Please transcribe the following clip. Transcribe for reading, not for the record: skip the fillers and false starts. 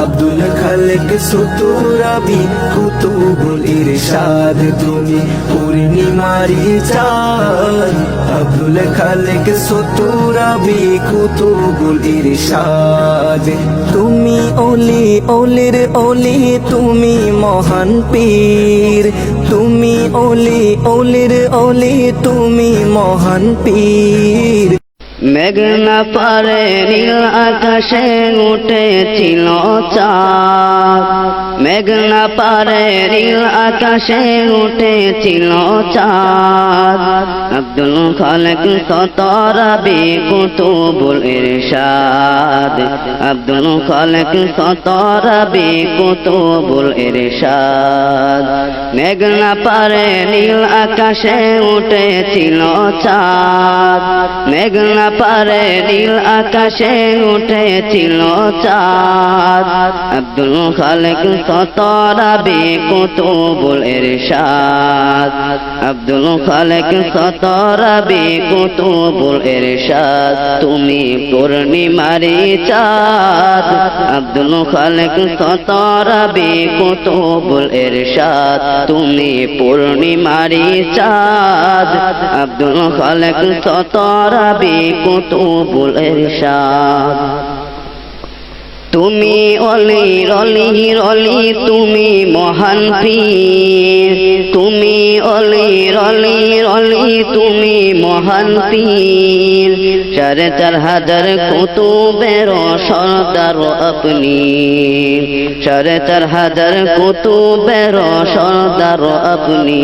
আব্দুল খালেক সুতুরাবি কুতুবুল ইরশাদ তুমি পূর্ণিমারি চাঁদ আব্দুল খালেক সুতুরাবি কুতুবুল ইরশাদ তুমি ওলি ওলির ওলি তুমি মহান পীর তুমি ওলি ওলির ওলি তুমি মহান পীর মেঘনা পারে নীল আকাশে উঠেছিল চাঁদ মেঘনা পারে নীল আকাশে উঠেছিল চাঁদ আব্দুল খালেক সতরাবি কুতুবুল ইরশাদ আব্দুল খালেক সতরাবি কুতুবুল ইরশাদ মেঘনা পারে নীল আকাশে উঠেছিল চাঁদ মেঘনা পারে নীল আকাশে উঠেছিল চাঁদ আব্দুল খালেক সতরাবি কুতুবুল ইরশাদ আব্দুল খালেক সতরাবি কুতুবুল ইরশাদ তুমি পূর্ণিমারি চাঁদ আব্দুল খালেক সতরাবি কুতুবুল ইরশাদ তুমি পূর্ণিমারি চাঁদ আব্দুল খালেক সতরাবি কুতুবুল ইরশাদ তুমি অলির অলির অলি তুমি মহান পীর তুমি অলির অলির অলি তুমি মহান পীর ৪,৫০০ কুতুবের সরদার আপনি ৪,৫০০ কুতুবের সরদার আপনি